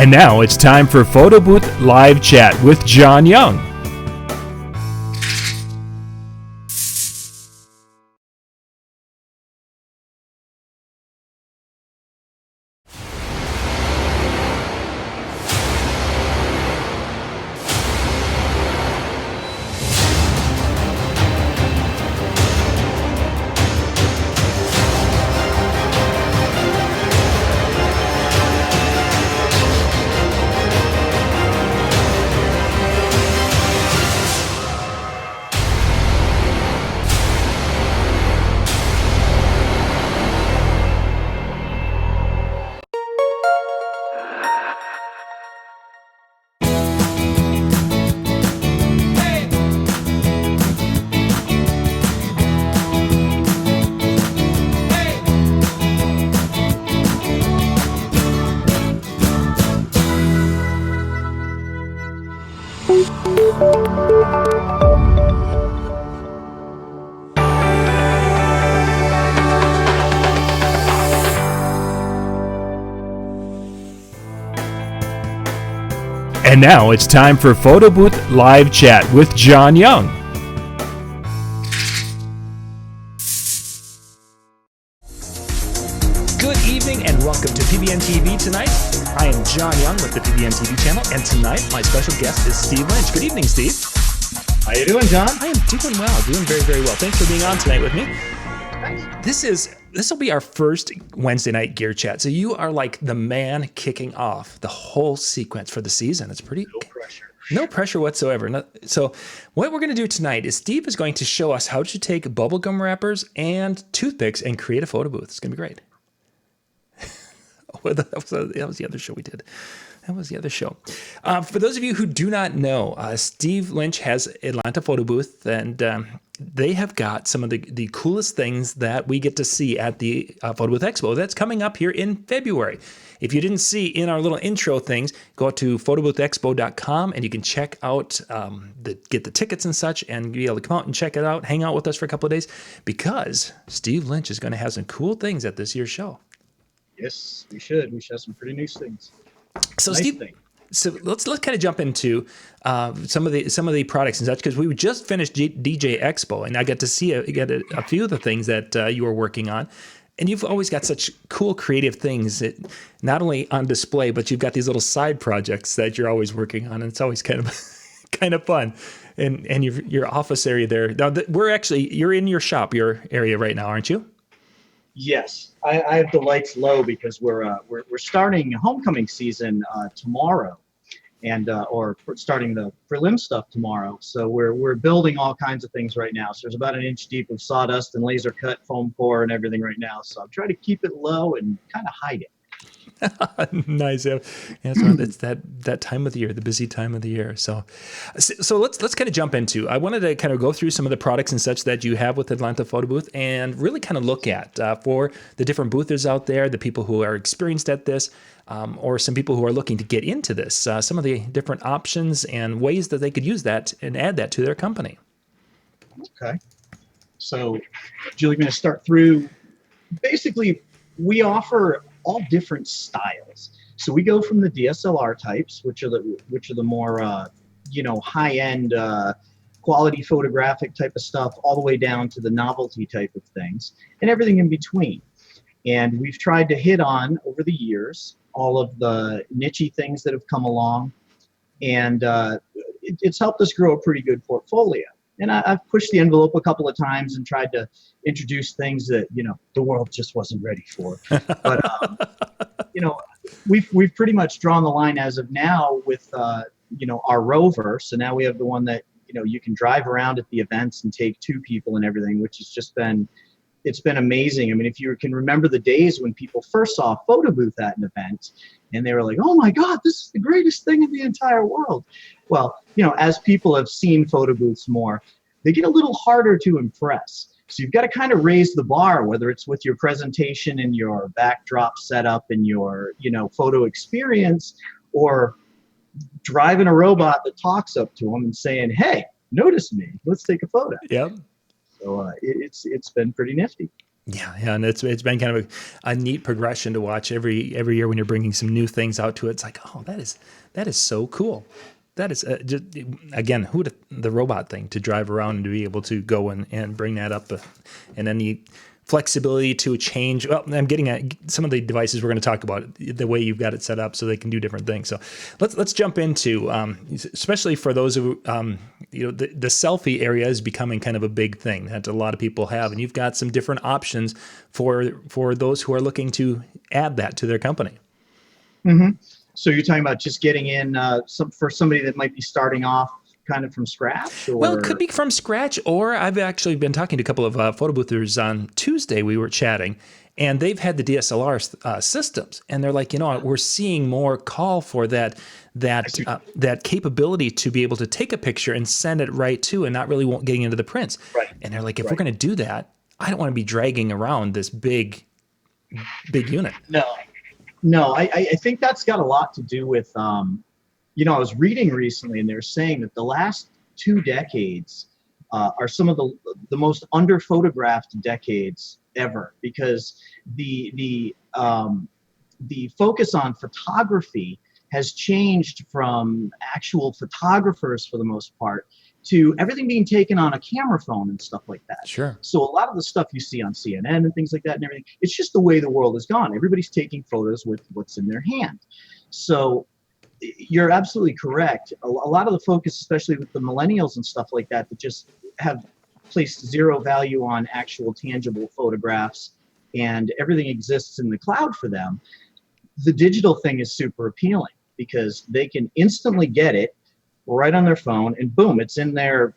And now it's time for Photo Booth Live Chat with John Young. And now it's time for Photo Booth Live Chat with John Young. Good evening and welcome to PBN TV tonight. I am John Young with the PBN TV channel, and tonight my special guest is Steve Lynch. Good evening, Steve. How you doing, John? I am doing well, doing very, very well. Thanks for being on tonight with me. Thanks. This will be our first Wednesday night gear chat. So you are like the man kicking off the whole sequence for the season. It's pretty no pressure whatsoever. So what we're going to do tonight is Steve is going to show us how to take bubblegum wrappers and toothpicks and create a photo booth. It's going to be great. That was the other show we did. That was the other show. For those of you who do not know, Steve Lynch has Atlanta Photo Booth, and they have got some of the coolest things that we get to see at the Photo Booth Expo. That's coming up here in February. If you didn't see in our little intro things, go to photoboothexpo.com and you can check out, get the tickets and such, and be able to come out and check it out, hang out with us for a couple of days, because Steve Lynch is going to have some cool things at this year's show. Yes, we should. We should have some pretty nice things. So Steve, let's kind of jump into some of the products and such, because we just finished DJ Expo, and I got to see a few of the things that you were working on, and you've always got such cool creative things that not only on display, but you've got these little side projects that you're always working on, and it's always kind of fun. And your office area there. Now you're in your shop, your area right now, aren't you? Yes, I have the lights low because we're starting homecoming season tomorrow, and or starting the prelim stuff tomorrow. So we're building all kinds of things right now. So there's about an inch deep of sawdust and laser cut foam core and everything right now. So I'm trying to keep it low and kind of hide it. Nice. Yeah, so it's that time of the year, the busy time of the year. So let's kind of jump into. I wanted to kind of go through some of the products and such that you have with Atlanta Photo Booth, and really kind of look at for the different boothers out there, the people who are experienced at this, or some people who are looking to get into this, some of the different options and ways that they could use that and add that to their company. Okay. So, would you like me to start through? Basically, we offer all different styles. So we go from the DSLR types, which are the more high-end quality photographic type of stuff, all the way down to the novelty type of things, and everything in between. And we've tried to hit on, over the years, all of the niche-y things that have come along, and it's helped us grow a pretty good portfolio. And I've pushed the envelope a couple of times and tried to introduce things that, the world just wasn't ready for. But, we've pretty much drawn the line as of now with, our Rover. So now we have the one that, you can drive around at the events and take two people and everything, which has just been, it's been amazing. I mean, if you can remember the days when people first saw a photo booth at an event and they were like, oh my God, this is the greatest thing in the entire world. Well, as people have seen photo booths more, they get a little harder to impress. So you've got to kind of raise the bar, whether it's with your presentation and your backdrop setup and your, photo experience, or driving a robot that talks up to them and saying, hey, notice me, let's take a photo. Yep. So it's been pretty nifty. Yeah, and it's been kind of a neat progression to watch every year when you're bringing some new things out to it. It's like, oh, that is so cool. That is just, again, the robot thing to drive around and to be able to go and bring that up, and then the flexibility to change. Well, I'm getting at some of the devices we're going to talk about, the way you've got it set up so they can do different things. So let's jump into, especially for those who, the selfie area is becoming kind of a big thing that a lot of people have, and you've got some different options for those who are looking to add that to their company. Mm-hmm. So you're talking about just getting in for somebody that might be starting off kind of from scratch, or? Well, it could be from scratch, or I've actually been talking to a couple of photo boothers on Tuesday. We were chatting, and they've had the DSLR systems, and they're like, we're seeing more call for that capability to be able to take a picture and send it right to, and not really getting into the prints. Right. And they're like, if we're going to do that, I don't want to be dragging around this big unit. No, I think that's got a lot to do with, I was reading recently, and they're saying that the last 2 decades are some of the most under-photographed decades ever, because the focus on photography has changed from actual photographers, for the most part, to everything being taken on a camera phone and stuff like that. Sure. So a lot of the stuff you see on CNN and things like that and everything, it's just the way the world has gone. Everybody's taking photos with what's in their hand. So you're absolutely correct. A lot of the focus, especially with the millennials and stuff like that just have placed zero value on actual tangible photographs, and everything exists in the cloud for them. The digital thing is super appealing because they can instantly get it right on their phone, and boom, it's in their,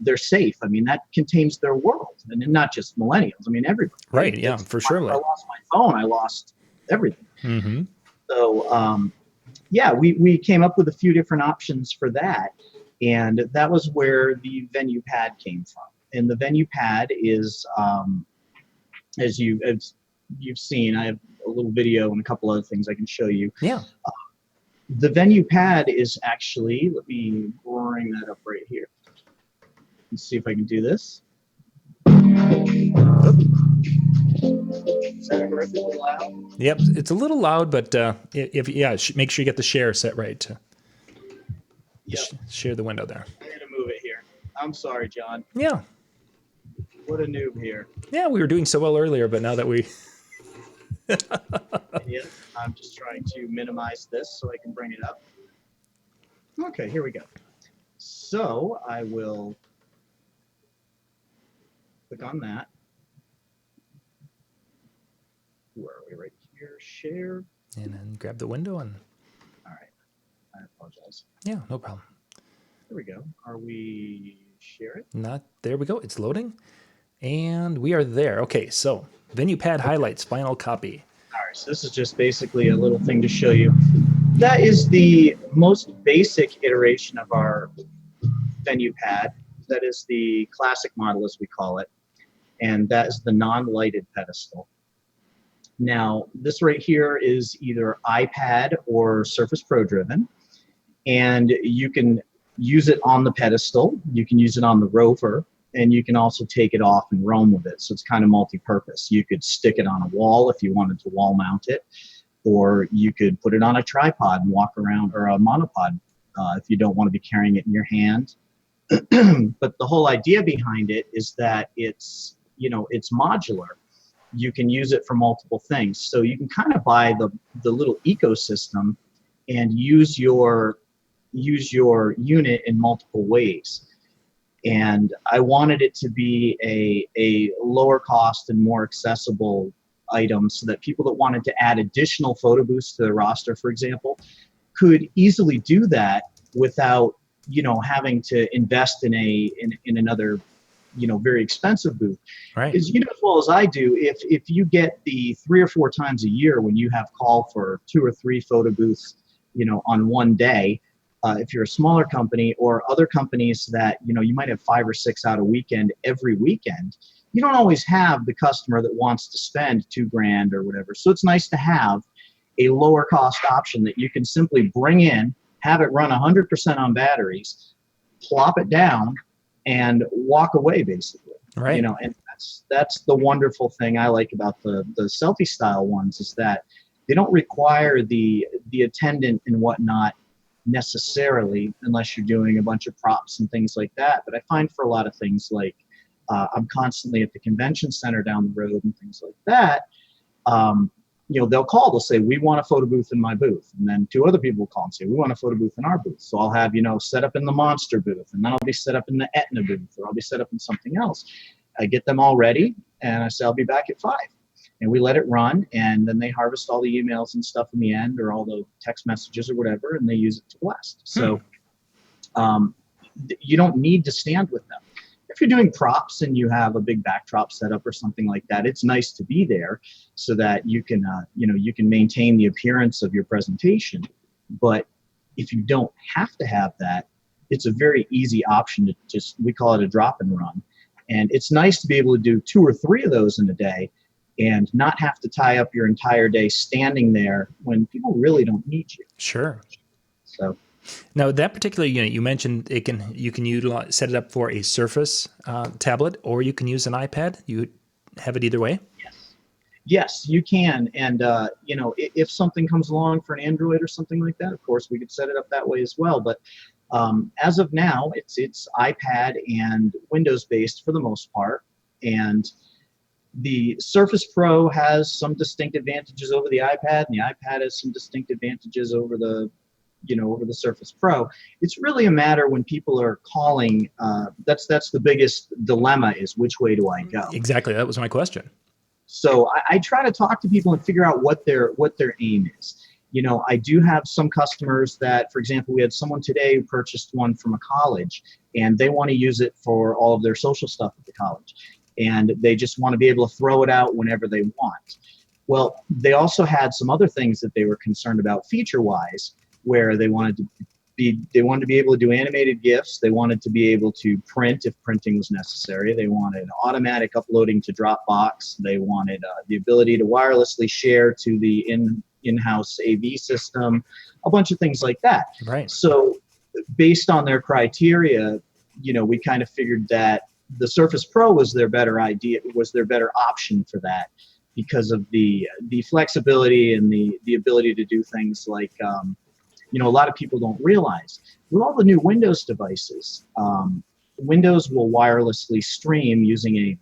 they're safe. I mean, that contains their world, and not just millennials. I mean, everybody. Right. Yeah, for sure. I lost my phone. I lost everything. Mm-hmm. So, we came up with a few different options for that, and that was where the Venue Pad came from. And the Venue Pad is, as you've seen, I have a little video and a couple other things I can show you. Yeah. The Venue Pad is actually, let me bring that up right here. Let's see if I can do this. Is that horrifically loud? Yep, it's a little loud, but make sure you get the share set right to share the window there. I'm gonna move it here. I'm sorry, John. Yeah. What a noob here. Yeah, we were doing so well earlier, but now that we... I'm just trying to minimize this so I can bring it up. Okay, here we go. So I will click on that. Where are we? Right here, share. And then grab the window and... All right, I apologize. Yeah, no problem. There we go. Are we share it? There we go. It's loading. And we are there. Okay, so Venue Pad highlights, final copy. All right, so this is just basically a little thing to show you. That is the most basic iteration of our Venue Pad. That is the classic model, as we call it. And that is the non-lighted pedestal. Now, this right here is either iPad or Surface Pro driven. And you can use it on the pedestal. You can use it on the rover. And you can also take it off and roam with it. So it's kind of multi-purpose. You could stick it on a wall if you wanted to wall mount it, or you could put it on a tripod and walk around, or a monopod if you don't want to be carrying it in your hand. But the whole idea behind it is that it's modular. You can use it for multiple things. So you can kind of buy the little ecosystem and use your unit in multiple ways. And I wanted it to be a lower cost and more accessible item so that people that wanted to add additional photo booths to their roster, for example, could easily do that without, having to invest in another, very expensive booth. Right. Because as well as I do, if you get the 3 or 4 times a year when you have call for 2 or 3 photo booths, on one day, if you're a smaller company, or other companies that, you might have 5 or 6 out a weekend every weekend, you don't always have the customer that wants to spend $2,000 or whatever. So it's nice to have a lower cost option that you can simply bring in, have it run 100% on batteries, plop it down, and walk away, basically. Right. And That's the wonderful thing I like about the selfie style ones, is that they don't require the attendant and whatnot necessarily, unless you're doing a bunch of props and things like that. But I find for a lot of things, like I'm constantly at the convention center down the road and things like that. They'll call, they'll say, we want a photo booth in my booth. And then two other people will call and say, we want a photo booth in our booth. So I'll have, set up in the Monster booth, and then I'll be set up in the Etna booth, or I'll be set up in something else. I get them all ready, and I say, I'll be back at 5. And we let it run, and then they harvest all the emails and stuff in the end, or all the text messages or whatever, and they use it to blast. So you don't need to stand with them. If you're doing props and you have a big backdrop setup or something like that, it's nice to be there so that you can, you can maintain the appearance of your presentation. But if you don't have to have that, it's a very easy option to just, we call it a drop and run. And it's nice to be able to do 2 or 3 of those in a day and not have to tie up your entire day standing there when people really don't need you. Sure. So. Now, that particular unit, you mentioned you can utilize, set it up for a Surface tablet, or you can use an iPad. You have it either way? Yes, you can. And, if something comes along for an Android or something like that, of course, we could set it up that way as well. But as of now, it's iPad and Windows-based for the most part. And the Surface Pro has some distinct advantages over the iPad, and the iPad has some distinct advantages over the Surface Pro. It's really a matter when people are calling. That's the biggest dilemma, is which way do I go? Exactly. That was my question. So I try to talk to people and figure out what their aim is. I do have some customers that, for example, we had someone today who purchased one from a college, and they want to use it for all of their social stuff at the college. And they just want to be able to throw it out whenever they want. Well, they also had some other things that they were concerned about feature-wise, where they wanted to be able to do animated GIFs. They wanted to be able to print if printing was necessary. They wanted automatic uploading to Dropbox. They wanted the ability to wirelessly share to the in-house AV system, a bunch of things like that. Right. So based on their criteria, we kind of figured that the Surface Pro was their better option for that, because of the flexibility and the ability to do things like, a lot of people don't realize, with all the new Windows devices, Windows will wirelessly stream using a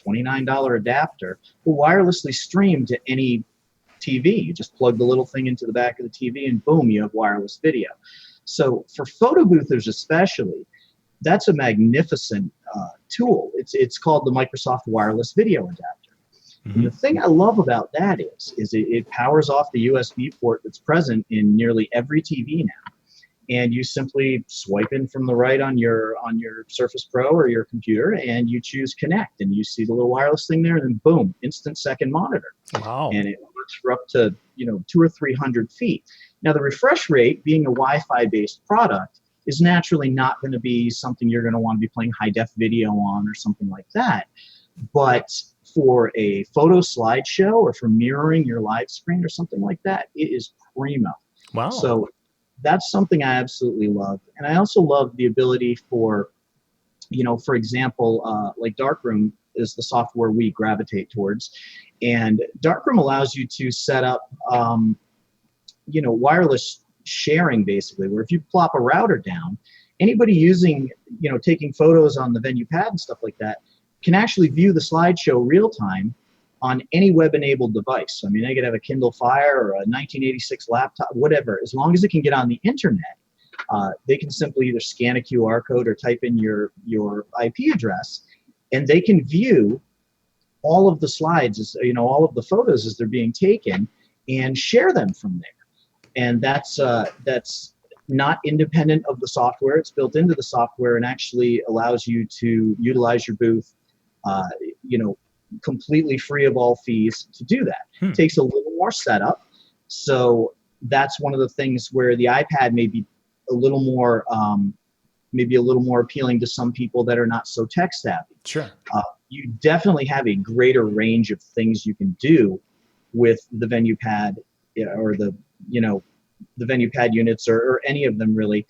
$29 adapter, will wirelessly stream to any TV. You just plug the little thing into the back of the TV and boom, you have wireless video. So for photo boothers especially, that's a magnificent tool. It's called the Microsoft Wireless Video Adapter. Mm-hmm. And the thing I love about that is it powers off the USB port that's present in nearly every TV now. And you simply swipe in from the right on your Surface Pro or your computer, and you choose connect, and you see the little wireless thing there, and then boom, instant second monitor. Wow. And it works for up to 200 or 300 feet. Now the refresh rate, being a Wi-Fi based product, is naturally not going to be something you're going to want to be playing high def video on or something like that. But for a photo slideshow or for mirroring your live screen or something like that, it is primo. Wow. So that's something I absolutely love. And I also love the ability for, for example, like Darkroom is the software we gravitate towards. And Darkroom allows you to set up, wireless sharing, basically, where if you plop a router down, anybody using, taking photos on the Venue Pad and stuff like that can actually view the slideshow real time on any web-enabled device. I mean, they could have a Kindle Fire or a 1986 laptop, whatever. As long as it can get on the internet, they can simply either scan a QR code or type in your IP address, and they can view all of the slides, all of the photos as they're being taken, and share them from there. And that's not independent of the software. It's built into the software and actually allows you to utilize your booth, completely free of all fees to do that. It takes a little more setup. So that's one of the things where the iPad may be a little more, appealing to some people that are not so tech savvy. Sure. You definitely have a greater range of things you can do with the Venue Pad or the Venue Pad units or any of them really,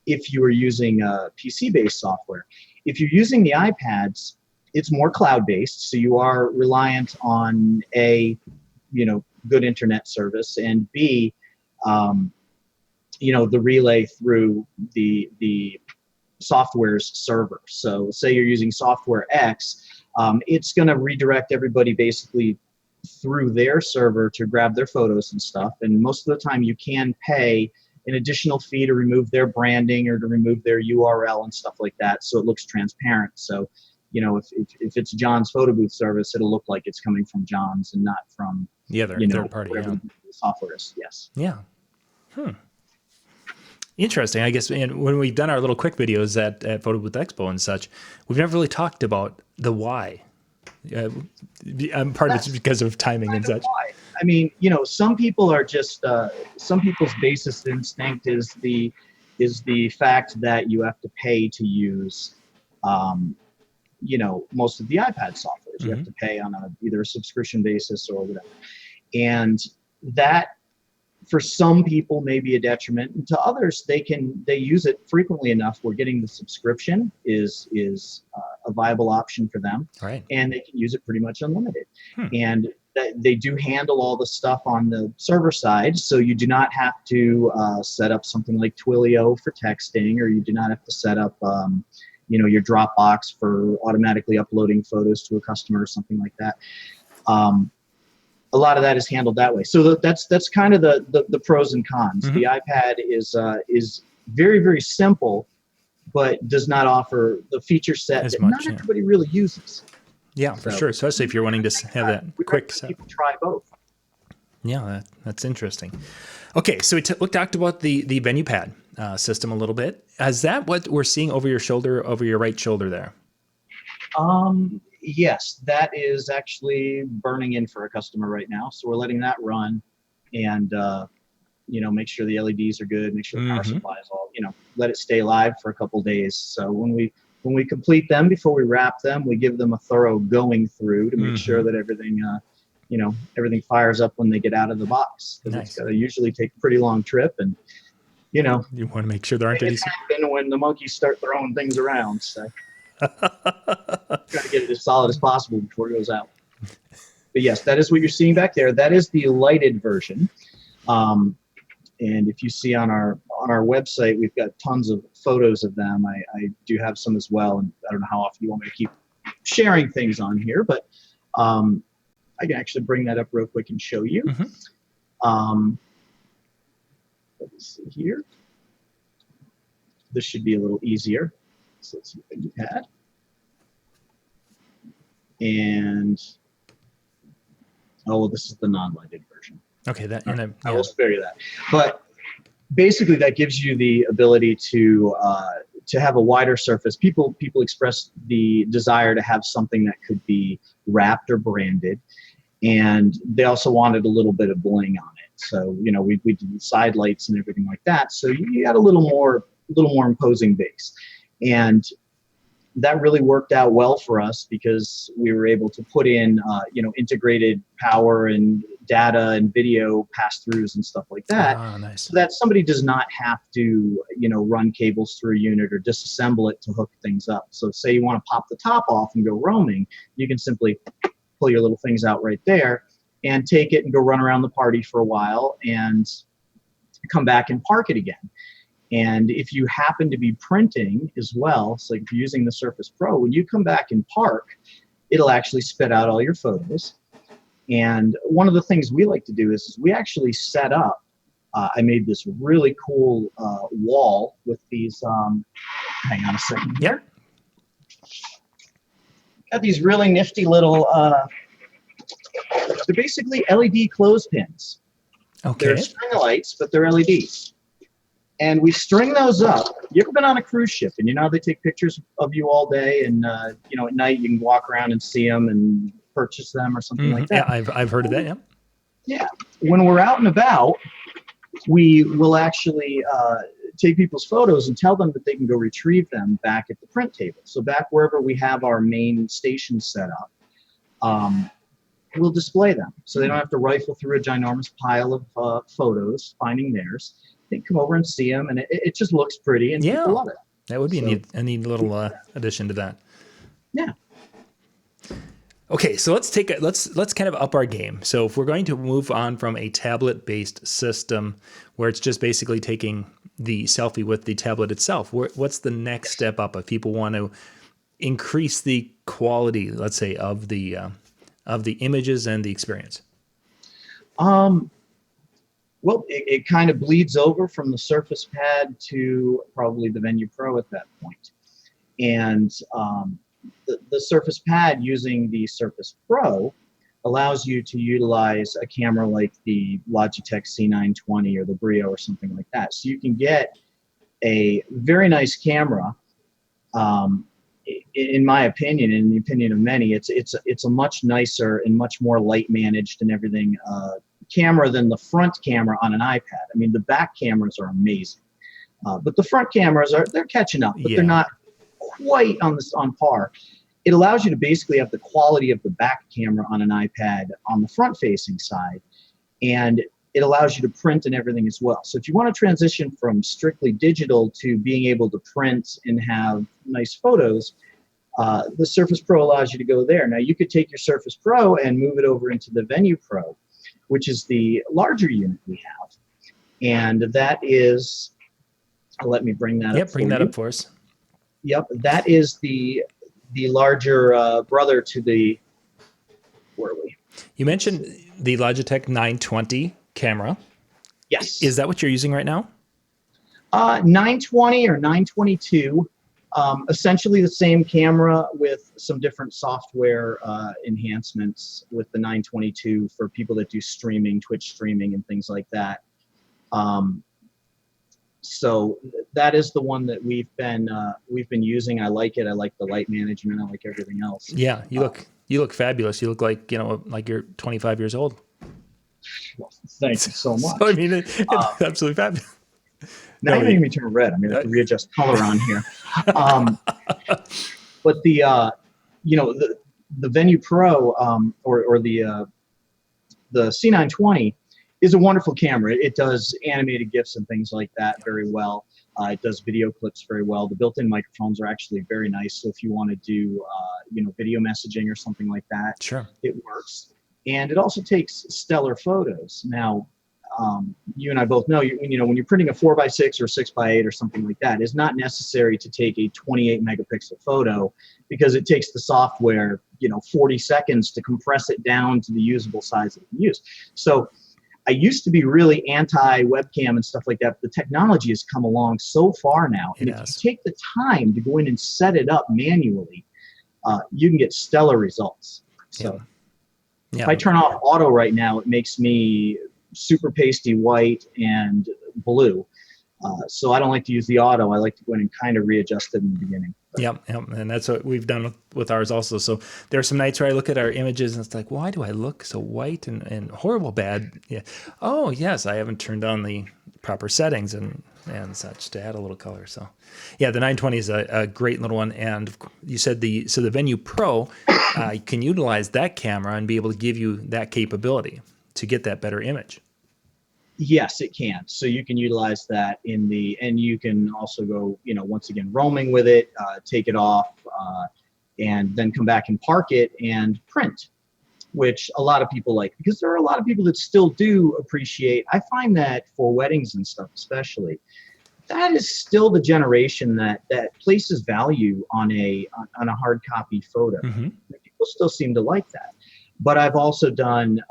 if you are using PC-based software. If you're using the iPads, it's more cloud-based, so you are reliant on a, good internet service, and B, um, the relay through the software's server. So say you're using software X, it's going to redirect everybody basically through their server to grab their photos and stuff. And most of the time you can pay an additional fee to remove their branding or to remove their URL and stuff like that, so it looks transparent. So, if it's John's photo booth service, it'll look like it's coming from John's and not from the other third party. whatever the software is. Yes. Yeah. Interesting. I guess, and when we've done our little quick videos at Photo Booth Expo and such, we've never really talked about the why. Part of it's because of timing and such. Why. I mean, some people are just some people's basest instinct is the fact that you have to pay to use, most of the iPad software. You have to pay on either a subscription basis or whatever, and that for some people may be a detriment, and to others they use it frequently enough where getting the subscription is a viable option for them, right? And they can use it pretty much unlimited. And they do handle all the stuff on the server side, so you do not have to set up something like Twilio for texting, or you do not have to set up your Dropbox for automatically uploading photos to a customer or something like that. A lot of that is handled that way. So that's kind of the pros and cons. The iPad is very, very simple, but does not offer the feature set that not everybody really uses. Yeah, for sure. Especially if you're wanting to have that quick set. People try both. Yeah, that's interesting. Okay, so we talked about the Venue Pad system a little bit. Is that what we're seeing over your shoulder, over your right shoulder there? Yes, that is actually burning in for a customer right now. So we're letting that run, and make sure the LEDs are good, make sure the power supply is all, let it stay live for a couple days. So when we complete them, before we wrap them, we give them a thorough going through to make sure that everything everything fires up when they get out of the box. Nice. It's got to usually take a pretty long trip, and you want to make sure there aren't any. Happen when the monkeys start throwing things around. So. Try to get it as solid as possible before it goes out. But yes, that is what you're seeing back there. That is the lighted version. And if you see on our website, we've got tons of photos of them. I do have some as well, and I don't know how often you want me to keep sharing things on here, but I can actually bring that up real quick and show you. Let's see here. This should be a little easier. So let's see what you had. And this is the non-lighted version. Okay, I will spare you that. But basically, that gives you the ability to have a wider surface. People express the desire to have something that could be wrapped or branded, and they also wanted a little bit of bling on it. So we did side lights and everything like that. So you got a little more imposing base. And that really worked out well for us because we were able to put in, integrated power and data and video pass-throughs and stuff like that. Nice. So that somebody does not have to, run cables through a unit or disassemble it to hook things up. So say you want to pop the top off and go roaming, you can simply pull your little things out right there and take it and go run around the party for a while and come back and park it again. And if you happen to be printing as well, so like if you're using the Surface Pro, when you come back and park, it'll actually spit out all your photos. And one of the things we like to do is we actually set up, I made this really cool wall with these, hang on a second here. Got these really nifty little, they're basically LED clothespins. Okay. They're string lights, but they're LEDs. And we string those up. You ever been on a cruise ship and how they take pictures of you all day, and at night you can walk around and see them and purchase them or something like that? Yeah, I've heard of that. Yeah. Yeah. When we're out and about, we will actually take people's photos and tell them that they can go retrieve them back at the print table. So back wherever we have our main station set up, we'll display them. So they don't have to rifle through a ginormous pile of photos finding theirs. They come over and see them, and it just looks pretty, and people love it. That would be a neat little addition to that. Yeah. Okay, so let's kind of up our game. So if we're going to move on from a tablet-based system where it's just basically taking the selfie with the tablet itself, what's the next step up if people want to increase the quality, let's say, of the images and the experience? Um, well, it kind of bleeds over from the Surface Pad to probably the Venue Pro at that point. And the Surface Pad using the Surface Pro allows you to utilize a camera like the Logitech C920 or the Brio or something like that. So you can get a very nice camera. In my opinion, in the opinion of many, it's a much nicer and much more light managed and everything camera than the front camera on an iPad. I mean, the back cameras are amazing, but the front cameras they're catching up, but they're not quite on par. It allows you to basically have the quality of the back camera on an iPad on the front facing side, and it allows you to print and everything as well. So if you want to transition from strictly digital to being able to print and have nice photos, the Surface Pro allows you to go there. Now you could take your Surface Pro and move it over into the Venue Pro, which is the larger unit we have. And that is, let me bring that up. Yep, bring that up for us. Yep, that is the larger brother to the, where are we? You mentioned the Logitech 920 camera. Yes. Is that what you're using right now? 920 or 922. Essentially the same camera with some different software enhancements with the 922 for people that do streaming, Twitch streaming and things like that. So that is the one that we've been using. I like it. I like the light management. I like everything else. Yeah, you look fabulous. You look like, like you're 25 years old. Well, thank you so much. So, I mean, it's absolutely fabulous. Now you're making me turn red. I mean, I have to readjust color on here. But the Venue Pro or the C920 is a wonderful camera. It does animated GIFs and things like that very well. It does video clips very well. The built-in microphones are actually very nice. So if you want to do video messaging or something like that, sure, it works. And it also takes stellar photos. Now, you and I both know, when you're printing a 4x6 or 6x8 or something like that, it's not necessary to take a 28 megapixel photo because it takes the software, 40 seconds to compress it down to the usable size that you can use. So I used to be really anti-webcam and stuff like that, but the technology has come along so far now. And if you take the time to go in and set it up manually, you can get stellar results. So if I turn off auto right now, it makes me super pasty white and blue. So I don't like to use the auto. I like to go in and kind of readjust it in the beginning. Yep. And that's what we've done with ours also. So there are some nights where I look at our images and it's like, why do I look so white and horrible bad? Yeah. Oh, yes, I haven't turned on the proper settings and such to add a little color. So yeah, the 920 is a great little one. And you said the Venue Pro can utilize that camera and be able to give you that capability to get that better image. Yes, it can. So you can utilize that and you can also go, once again, roaming with it, take it off, and then come back and park it and print, which a lot of people like, because there are a lot of people that still do appreciate. I find that for weddings and stuff, especially, that is still the generation that places value on a hard copy photo. Mm-hmm. People still seem to like that. But I've also done,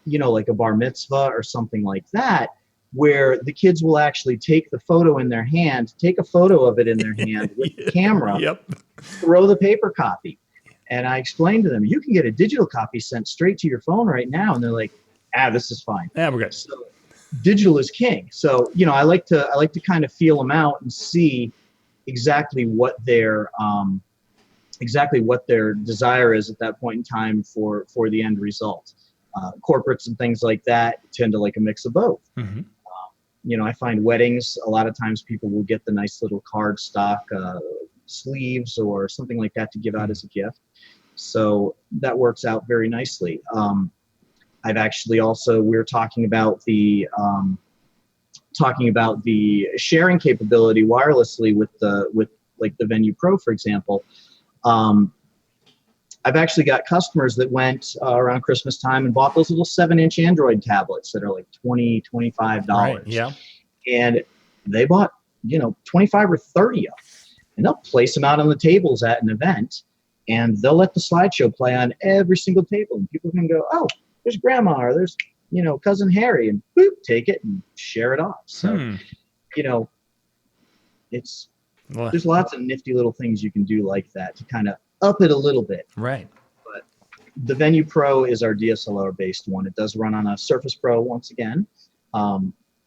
like a bar mitzvah or something like that, where the kids will actually take the photo in their hand, take a photo of it in their hand with the camera, throw the paper copy. And I explained to them, you can get a digital copy sent straight to your phone right now. And they're like, this is fine. Yeah, we're good. So digital is king. So, I like to kind of feel them out and see exactly what their desire is at that point in time for the end result. Corporates and things like that tend to like a mix of both. Mm-hmm. I find weddings, a lot of times people will get the nice little card stock sleeves or something like that to give out as a gift. So that works out very nicely. I've actually also, we're talking about the sharing capability wirelessly with the Venue Pro, for example. I've actually got customers that went around Christmas time and bought those little 7-inch Android tablets that are like $20, $25. Right. Yeah. And they bought, 25 or 30 of them. And they'll place them out on the tables at an event, and they'll let the slideshow play on every single table. And people can go, oh, there's grandma, or there's, cousin Harry, and boop, take it and share it off. So, there's lots of nifty little things you can do like that to kind of up it a little bit. Right. But the Venue Pro is our DSLR based one. It does run on a Surface Pro once again.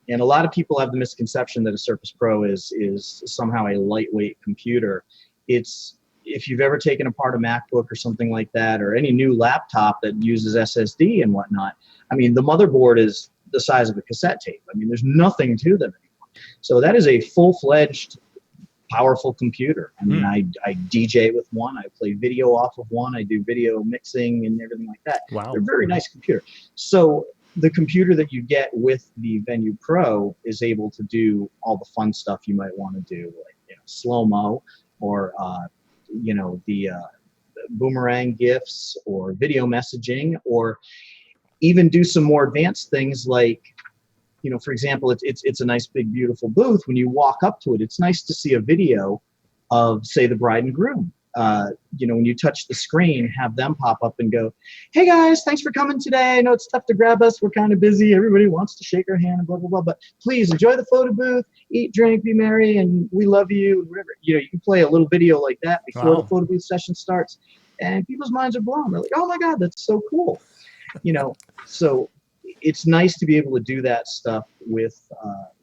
And a lot of people have the misconception that a Surface Pro is somehow a lightweight computer. If you've ever taken apart a MacBook or something like that, or any new laptop that uses SSD and whatnot, I mean, the motherboard is the size of a cassette tape. I mean, there's nothing to them anymore. So that is a full-fledged, powerful computer. I mean, I DJ with one. I play video off of one. I do video mixing and everything like that. Wow. They're a very nice computer. So the computer that you get with the Venue Pro is able to do all the fun stuff you might want to do, like slow-mo, or the boomerang GIFs, or video messaging, or even do some more advanced things like, for example, it's a nice big beautiful booth. When you walk up to it, it's nice to see a video of, say, the bride and groom. When you touch the screen, have them pop up and go, hey guys, thanks for coming today. I know it's tough to grab us. We're kind of busy. Everybody wants to shake our hand and blah, blah, blah. But please enjoy the photo booth, eat, drink, be merry, and we love you. And whatever. You can play a little video like that before the photo booth session starts, and people's minds are blown. They're like, oh my God, that's so cool. So it's nice to be able to do that stuff with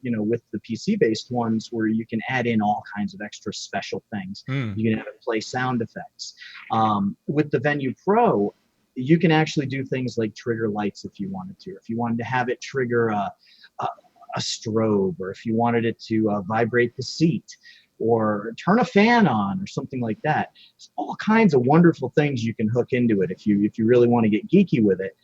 the PC-based ones, where you can add in all kinds of extra special things. You can have it play sound effects. With the Venue Pro, you can actually do things like trigger lights if you wanted to. If you wanted to have it trigger a strobe, or if you wanted it to vibrate the seat, or turn a fan on, or something like that. There's all kinds of wonderful things you can hook into it if you really want to get geeky with it.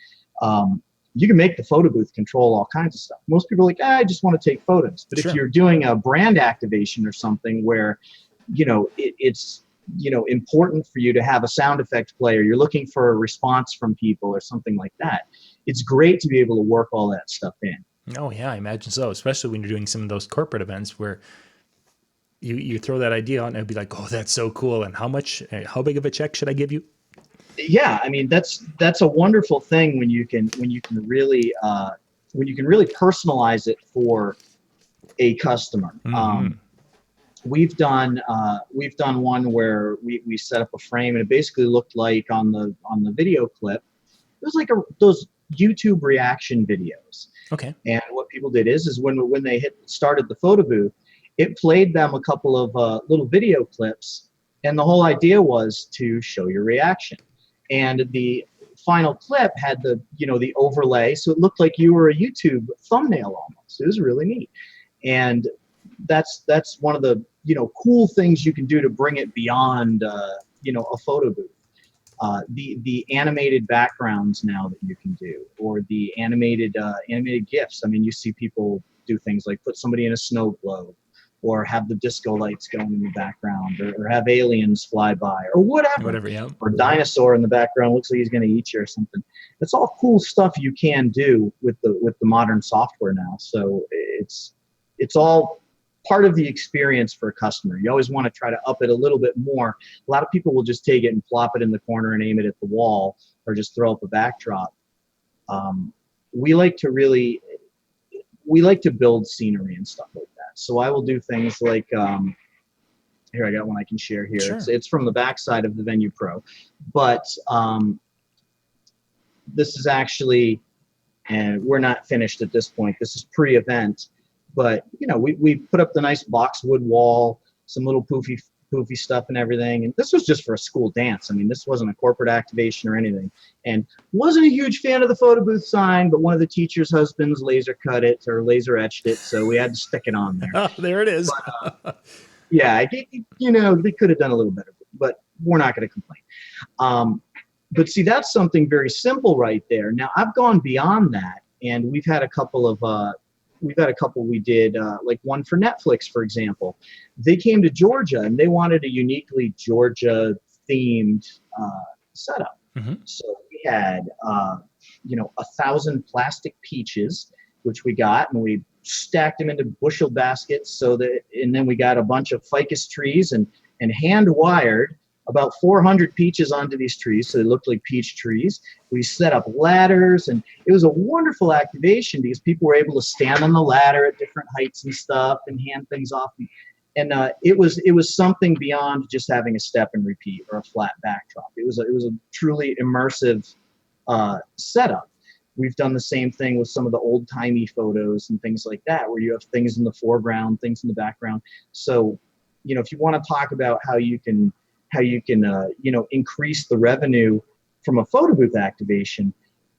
You can make the photo booth control all kinds of stuff. Most people are like, I just want to take photos. But if you're doing a brand activation or something where, it's important for you to have a sound effect play, or you're looking for a response from people or something like that, it's great to be able to work all that stuff in. Oh yeah, I imagine so. Especially when you're doing some of those corporate events where you throw that idea out and it'd be like, oh, that's so cool. And how big of a check should I give you? Yeah, I mean, that's a wonderful thing when you can really personalize it for a customer. We've done one where we set up a frame, and it basically looked like on the video clip, it was like those YouTube reaction videos. Okay. And what people did is when they started the photo booth, it played them a couple of little video clips, and the whole idea was to show your reaction. And the final clip had the overlay, so it looked like you were a YouTube thumbnail almost. It was really neat. And that's one of the cool things you can do to bring it beyond a photo booth. The animated backgrounds now that you can do, or the animated GIFs. I mean, you see people do things like put somebody in a snow globe, or have the disco lights going in the background, or have aliens fly by, or whatever. Yeah. Or a dinosaur in the background looks like he's going to eat you or something. It's all cool stuff you can do with the modern software now. So it's all part of the experience for a customer. You always want to try to up it a little bit more. A lot of people will just take it and plop it in the corner and aim it at the wall, or just throw up a backdrop. We like to build scenery and stuff like that. So I will do things like, here, I got one I can share here. Sure. It's from the backside of the Venue Pro. But this is actually, and we're not finished at this point. This is pre-event. But, we put up the nice boxwood wall, some little poofy stuff and everything. And this was just for a school dance. I mean, this wasn't a corporate activation or anything. And wasn't a huge fan of the photo booth sign, but one of the teacher's husbands laser cut it or laser etched it, so we had to stick it on there. Oh, there it is. But, yeah, they could have done a little better, but we're not going to complain. But see, that's something very simple right there. Now, I've gone beyond that, and we've had a couple we did, like one for Netflix, for example. They came to Georgia, and they wanted a uniquely Georgia-themed setup. Hmm. So we had, 1,000 plastic peaches, which we got, and we stacked them into bushel baskets. And then we got a bunch of ficus trees and hand wired about 400 peaches onto these trees, so they looked like peach trees. We set up ladders, and it was a wonderful activation because people were able to stand on the ladder at different heights and stuff and hand things off. And it was something beyond just having a step and repeat or a flat backdrop. It was a truly immersive setup. We've done the same thing with some of the old-timey photos and things like that, where you have things in the foreground, things in the background. So, if you want to talk about how you can increase the revenue from a photo booth activation,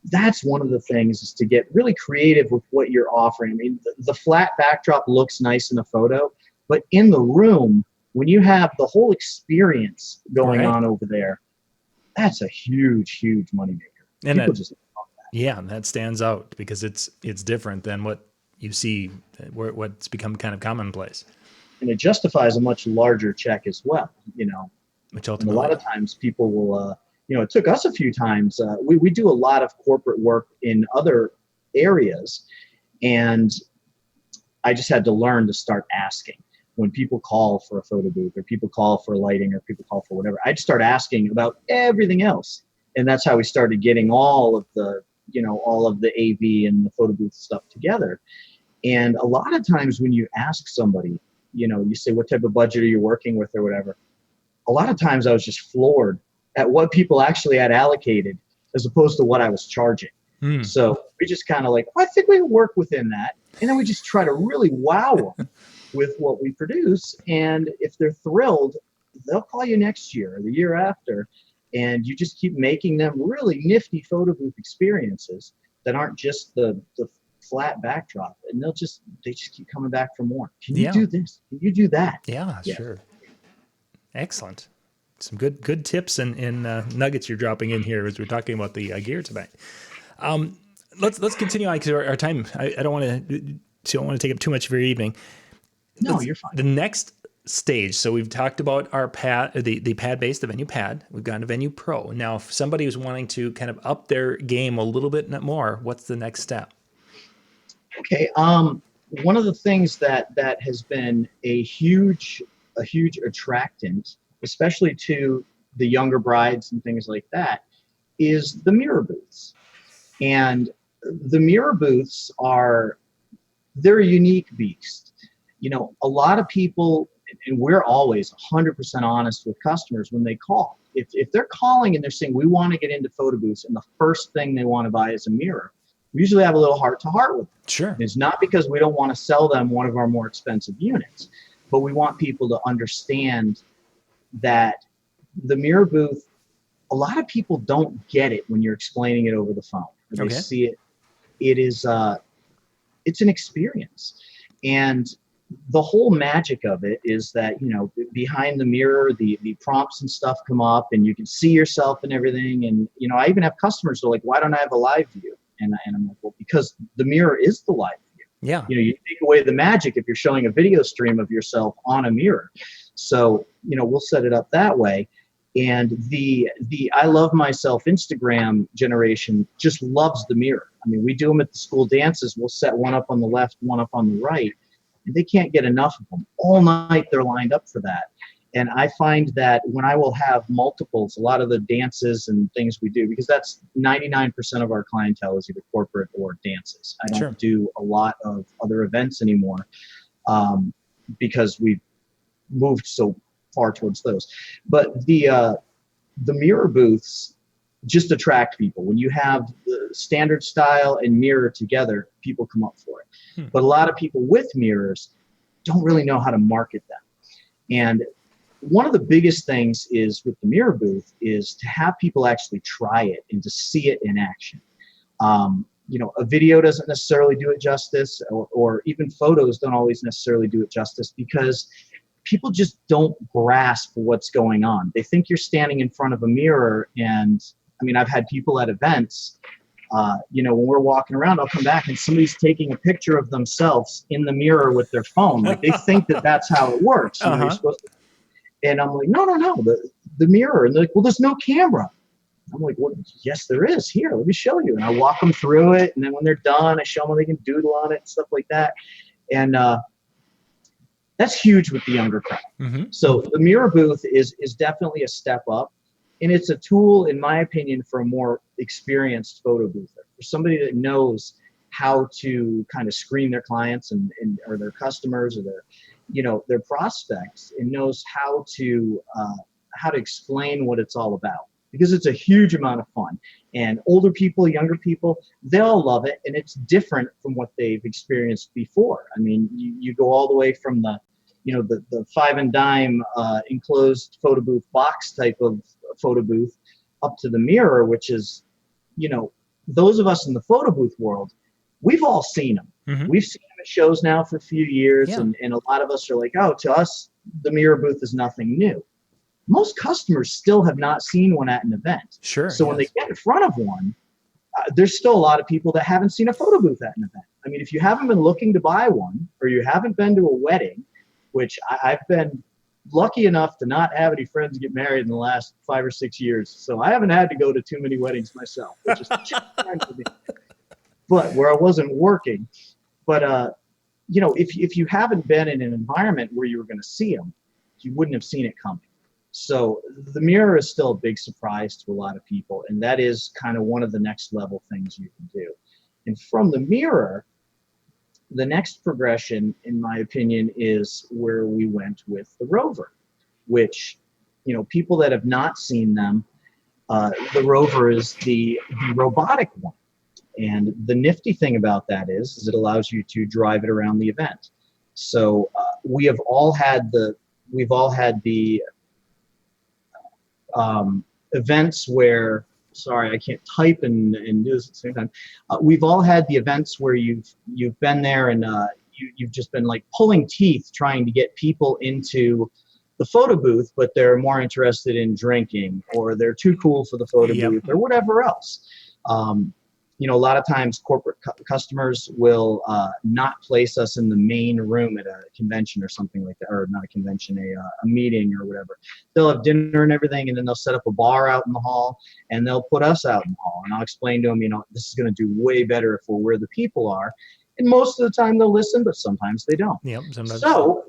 that's one of the things, is to get really creative with what you're offering. I mean, the flat backdrop looks nice in a photo, but in the room, when you have the whole experience going on over there, that's a huge, huge moneymaker. And People just love that. Yeah, that stands out because it's different than what you see, what's become kind of commonplace. And it justifies a much larger check as well, Which And ultimately, a lot of times people will, it took us a few times. We do a lot of corporate work in other areas, and I just had to learn to start asking. When people call for a photo booth, or people call for lighting, or people call for whatever, I'd start asking about everything else. And that's how we started getting all of the AV and the photo booth stuff together. And a lot of times when you ask somebody, you say, what type of budget are you working with or whatever? A lot of times I was just floored at what people actually had allocated as opposed to what I was charging. So we just kind of I think we can work within that. And then we just try to really wow them with what we produce. And if they're thrilled, they'll call you next year or the year after. And you just keep making them really nifty photo booth experiences that aren't just the flat backdrop. And they just keep coming back for more. Can you do this? Can you do that? Yeah, sure. Excellent. Some good tips and nuggets you're dropping in here as we're talking about the gear tonight. Let's continue on because our time. I don't want to take up too much of your evening. No, you're fine. The next stage. So we've talked about our pad, the pad base, the Venue Pad. We've gone to Venue Pro. Now, if somebody is wanting to kind of up their game a little bit more, what's the next step? Okay. One of the things that has been a huge attractant, especially to the younger brides and things like that, is the mirror booths. And the mirror booths they're a unique beast. A lot of people, and we're always 100% honest with customers when they call. If they're calling and they're saying, we want to get into photo booths, and the first thing they want to buy is a mirror, we usually have a little heart to heart with them. Sure. It's not because we don't want to sell them one of our more expensive units, but we want people to understand that the mirror booth, a lot of people don't get it when you're explaining it over the phone. They see it. It's an experience. And the whole magic of it is that, behind the mirror, the prompts and stuff come up and you can see yourself and everything. And, I even have customers who are like, why don't I have a live view? And I'm like, well, because the mirror is the live view. Yeah. You take away the magic if you're showing a video stream of yourself on a mirror. So, we'll set it up that way. And the I Love Myself Instagram generation just loves the mirror. I mean, we do them at the school dances. We'll set one up on the left, one up on the right. And they can't get enough of them. All night they're lined up for that. And I find that when I will have multiples, a lot of the dances and things we do, because that's 99% of our clientele is either corporate or dances. I don't do a lot of other events anymore because we've moved so far towards those. But the mirror booths just attract people. When you have the standard style and mirror together, people come up for it. But a lot of people with mirrors don't really know how to market them. And one of the biggest things is with the mirror booth is to have people actually try it and to see it in action. A video doesn't necessarily do it justice, or even photos don't always necessarily do it justice, because people just don't grasp what's going on. They think you're standing in front of a mirror. And I mean, I've had people at events, when we're walking around, I'll come back and somebody's taking a picture of themselves in the mirror with their phone. Like they think that that's how it works. You're supposed to. And I'm like, no, the mirror. And they're like, well, there's no camera. I'm like, well, yes, there is. Here, let me show you. And I walk them through it. And then when they're done, I show them how they can doodle on it and stuff like that. And that's huge with the younger crowd. Mm-hmm. So the mirror booth is definitely a step up. And it's a tool, in my opinion, for a more experienced photo boother, for somebody that knows how to kind of screen their clients and or their customers or their, you know, their prospects, and knows how to explain what it's all about, because it's a huge amount of fun. And older people, younger people, they all love it, and it's different from what they've experienced before. I mean, you go all the way from the, you know, the five and dime enclosed photo booth box type of photo booth up to the mirror, which is, you know, those of us in the photo booth world, we've all seen them. Mm-hmm. We've seen them at shows now for a few years, Yeah. and a lot of us are like, oh, to us, the mirror booth is nothing new. Most customers still have not seen one at an event. Sure. So when they get in front of one, there's still a lot of people that haven't seen a photo booth at an event. I mean, if you haven't been looking to buy one, or you haven't been to a wedding, which I've been lucky enough to not have any friends get married in the last 5 or 6 years. So I haven't had to go to too many weddings myself, which is just fine for me. But where I wasn't working. But, you know, if you haven't been in an environment where you were going to see them, you wouldn't have seen it coming. So the mirror is still a big surprise to a lot of people. And that is kind of one of the next level things you can do. And from the mirror, the next progression, in my opinion, is where we went with the Rover, which, you know, people that have not seen them, the Rover is the robotic one. And the nifty thing about that is it allows you to drive it around the event. So we've all had the events where, sorry, I can't type and do this at the same time. We've all had the events where you've been there and you've just been like pulling teeth trying to get people into the photo booth, but they're more interested in drinking, or they're too cool for the photo booth, or whatever else. You know, a lot of times corporate customers will not place us in the main room at a convention or something like that, or not a convention, a meeting or whatever. They'll have dinner and everything, and then they'll set up a bar out in the hall, and they'll put us out in the hall. And I'll explain to them, you know, this is going to do way better if we're where the people are. And most of the time they'll listen, but sometimes they don't. Yep, sometimes. So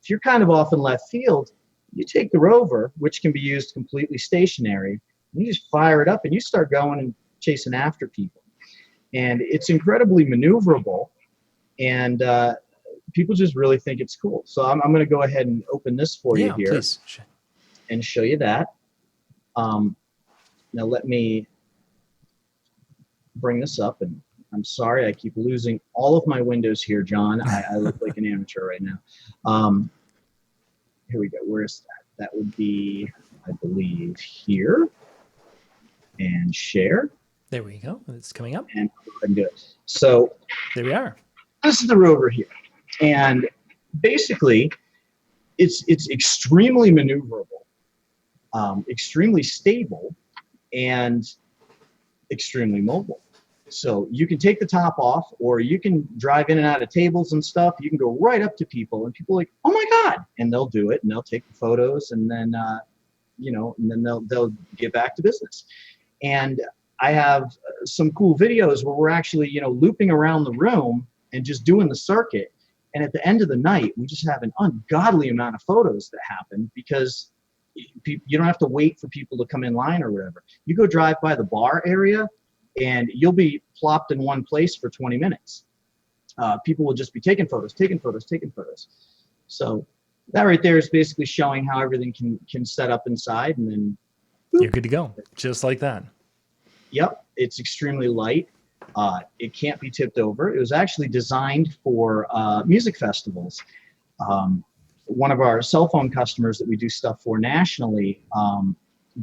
if you're kind of off in left field, you take the Rover, which can be used completely stationary, and you just fire it up and you start going and chasing after people. And it's incredibly maneuverable, and people just really think it's cool. So I'm going to go ahead and open this for you here, please. And show you that. Now let me bring this up, and I'm sorry I keep losing all of my windows here, John. I look like an amateur right now. Here we go. Where's that? That would be, I believe, here. And share. There we go. It's coming up. And go ahead and do it. So there we are. This is the Rover here. And basically, it's extremely maneuverable, extremely stable, and extremely mobile. So you can take the top off, or you can drive in and out of tables and stuff. You can go right up to people, and people are like, oh my God. And they'll do it, and they'll take the photos, and then, you know, and then they'll get back to business. And I have some cool videos where we're actually, you know, looping around the room and just doing the circuit. And at the end of the night, we just have an ungodly amount of photos that happen, because you don't have to wait for people to come in line or whatever. You go drive by the bar area and you'll be plopped in one place for 20 minutes. People will just be taking photos. So that right there is basically showing how everything can set up inside, and then boop. You're good to go, just like that. Yep, it's extremely light. It can't be tipped over. It was actually designed for music festivals. One of our cell phone customers that we do stuff for nationally,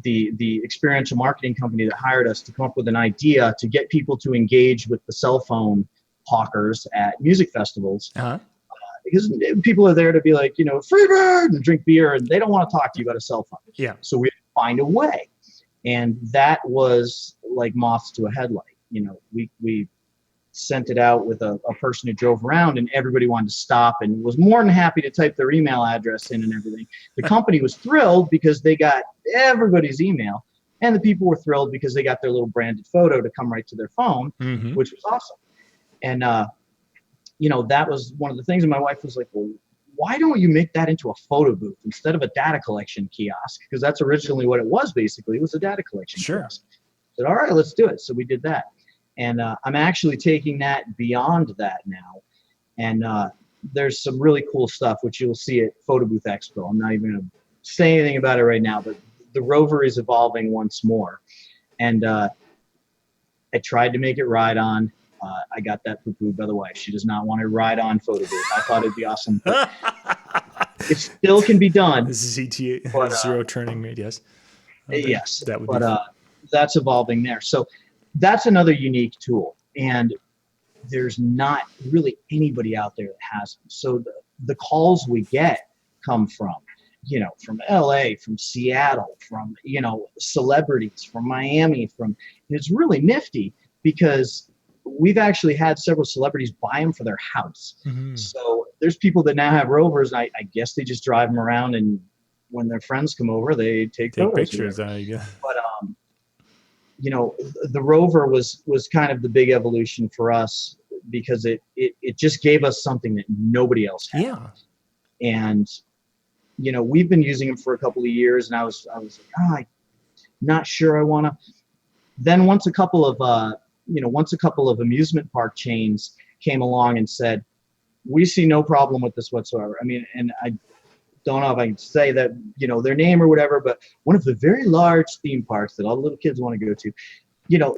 the experiential marketing company that hired us to come up with an idea to get people to engage with the cell phone hawkers at music festivals. Because people are there to be like, you know, free bird, and drink beer, and they don't want to talk to you about a cell phone. Yeah. So we had to find a way. And that was like moths to a headlight. You know, we sent it out with a person who drove around, and everybody wanted to stop and was more than happy to type their email address in and everything. The company was thrilled because they got everybody's email, And the people were thrilled because they got their little branded photo to come right to their phone, Mm-hmm. which was awesome. And, that was one of the things. And my wife was like, well, why don't you make that into a photo booth instead of a data collection kiosk? Because that's originally what it was, basically. It was a data collection kiosk. I said, all right, let's do it. So we did that. And I'm actually taking that beyond that now. And there's some really cool stuff, which you'll see at Photo Booth Expo. I'm not even going to say anything about it right now, but the Rover is evolving once more. And I tried to make it ride on. I got that poo-pooed by the wife. She does not want to ride on Photo Booth. I thought it'd be awesome. It still can be done. ZT but, zero turning radius. Yes, that would but be that's evolving there. So that's another unique tool. And there's not really anybody out there that has them. So the calls we get come from LA, from Seattle, from, celebrities, from Miami, it's really nifty because we've actually had several celebrities buy them for their house. Mm-hmm. So there's people that now have Rovers, and I guess they just drive them around, and when their friends come over, they take pictures. But the Rover was kind of the big evolution for us because it just gave us something that nobody else had. Yeah. And we've been using them for a couple of years, and I was like, I'm not sure I want to. Then once a couple of amusement park chains came along and said, we see no problem with this whatsoever. I mean, and I don't know if I can say that, their name or whatever, but one of the very large theme parks that all the little kids want to go to,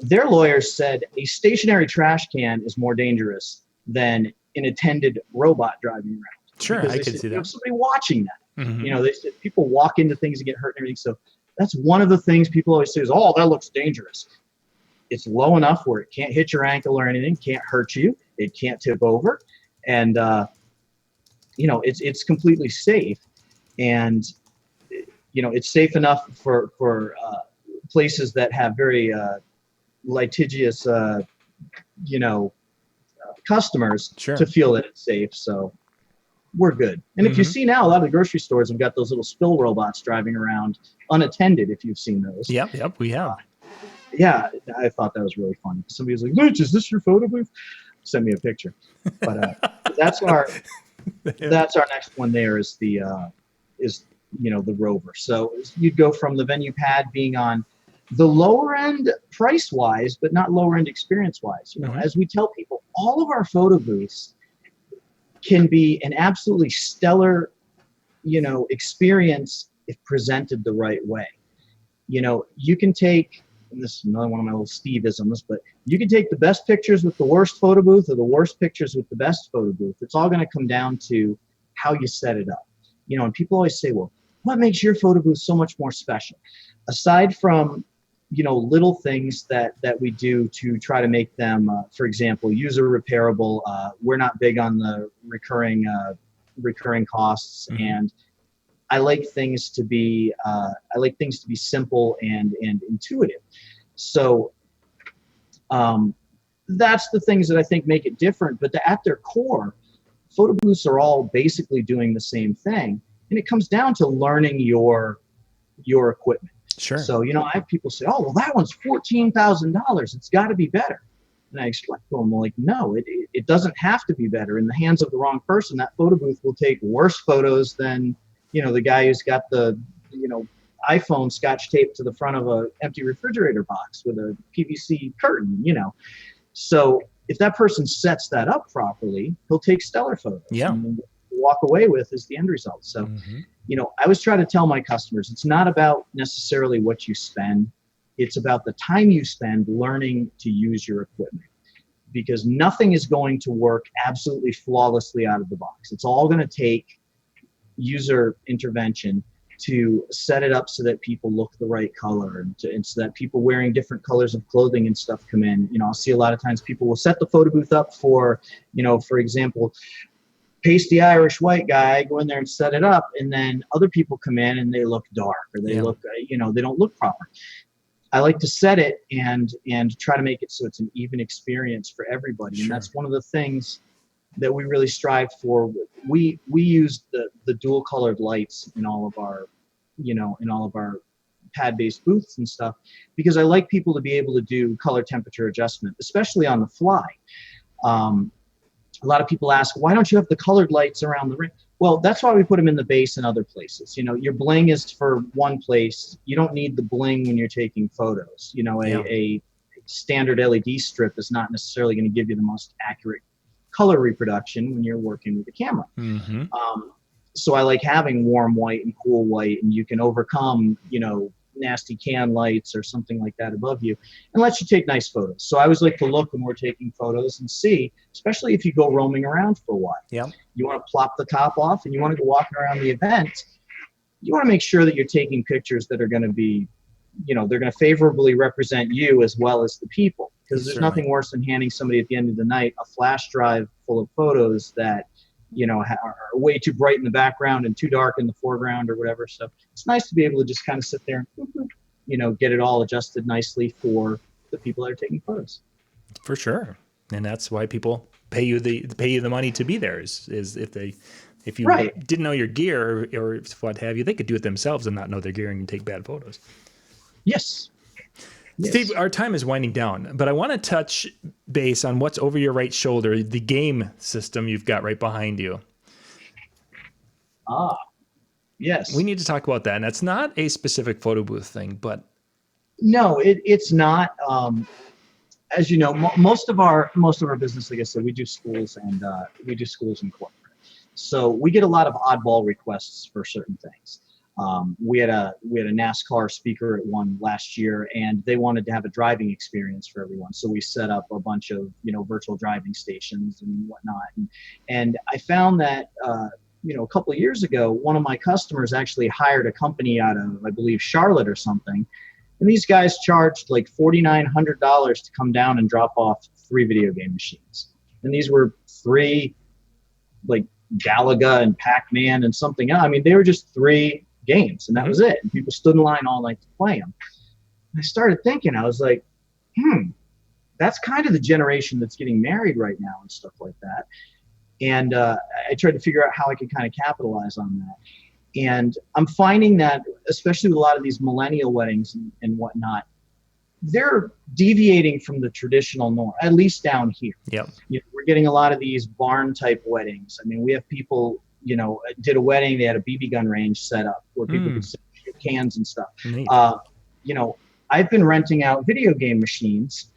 their lawyers said a stationary trash can is more dangerous than an attended robot driving around. Sure, because I can see that. Somebody watching that. Mm-hmm. They said people walk into things and get hurt and everything. So that's one of the things people always say is, oh, that looks dangerous. It's low enough where it can't hit your ankle or anything, can't hurt you, it can't tip over, and it's completely safe, and it's safe enough for places that have very litigious customers to feel that it's safe. So we're good. And if you see now, a lot of the grocery stores have got those little spill robots driving around unattended, if you've seen those. Yep, we have. Yeah, I thought that was really funny. Somebody was like, Lynch, is this your photo booth? Send me a picture. But that's our next one there is the Rover. So you'd go from the venue pad being on the lower end price-wise, but not lower end experience-wise. As we tell people, all of our photo booths can be an absolutely stellar, experience if presented the right way. You can take, and this is another one of my little Steve-isms, but you can take the best pictures with the worst photo booth or the worst pictures with the best photo booth. It's all going to come down to how you set it up. And people always say, well, what makes your photo booth so much more special? Aside from, little things that we do to try to make them, for example, user repairable. We're not big on the recurring costs, and I like things to be simple and intuitive. So that's the things that I think make it different. But at their core, photo booths are all basically doing the same thing, and it comes down to learning your equipment. Sure. So I have people say, "Oh, well, that one's $14,000. It's got to be better." And I explain to them, like, no, it doesn't have to be better. In the hands of the wrong person, that photo booth will take worse photos than the guy who's got the iPhone scotch taped to the front of a empty refrigerator box with a PVC curtain. So if that person sets that up properly, he'll take stellar photos. Yeah. And walk away with is the end result. So, I always try to tell my customers, it's not about necessarily what you spend. It's about the time you spend learning to use your equipment, because nothing is going to work absolutely flawlessly out of the box. It's all going to take user intervention to set it up so that people look the right color, and so that people wearing different colors of clothing and stuff come in. I'll see a lot of times people will set the photo booth up for, for example, pasty Irish white guy, go in there and set it up, and then other people come in and they look dark, or they look, they don't look proper. I like to set it and try to make it so it's an even experience for everybody. Sure. And that's one of the things that we really strive for. We use the dual colored lights in all of our pad-based booths and stuff, because I like people to be able to do color temperature adjustment, especially on the fly. A lot of people ask, why don't you have the colored lights around the ring? Well, that's why we put them in the base and other places. You know, your bling is for one place. You don't need the bling when you're taking photos. You know, a standard LED strip is not necessarily going to give you the most accurate color reproduction when you're working with the camera. Mm-hmm. So I like having warm white and cool white, and you can overcome, you know, nasty can lights or something like that above you, and lets you take nice photos. So I always like to look when we're taking photos and see, especially if you go roaming around for a while. Yeah. You want to plop the top off and you want to go walking around the event. You want to make sure that you're taking pictures that are going to be, you know, they're going to favorably represent you as well as the people. Because there's nothing worse than handing somebody at the end of the night a flash drive full of photos that, you know, are way too bright in the background and too dark in the foreground or whatever. So it's nice to be able to just kind of sit there and, you know, get it all adjusted nicely for the people that are taking photos. For sure. And that's why people pay you the money to be there is if you didn't know your gear or what have you, they could do it themselves and not know their gear and take bad photos. Yes. Steve, our time is winding down, but I want to touch base on what's over your right shoulder, the game system you've got right behind you. Yes. We need to talk about that. And that's not a specific photo booth thing, but. No, it's not. As you know, most of our business, like I said, we do schools and corporate. So we get a lot of oddball requests for certain things. We had a NASCAR speaker at one last year, and they wanted to have a driving experience for everyone. So we set up a bunch of, you know, virtual driving stations and whatnot. And I found that, you know, a couple of years ago, one of my customers actually hired a company out of, I believe, Charlotte or something. And these guys charged like $4,900 to come down and drop off 3 video game machines. And these were 3, like Galaga and Pac-Man and something else. I mean, they were just 3 games, and that was it. And people stood in line all night to play them. And I started thinking, I was like, that's kind of the generation that's getting married right now and stuff like that. And I tried to figure out how I could kind of capitalize on that. And I'm finding that, especially with a lot of these millennial weddings and whatnot, they're deviating from the traditional norm, at least down here. Yep. You know, we're getting a lot of these barn type weddings. I mean, we have people, you know, did a wedding, they had a BB gun range set up where people could shoot cans and stuff. You know, I've been renting out video game machines.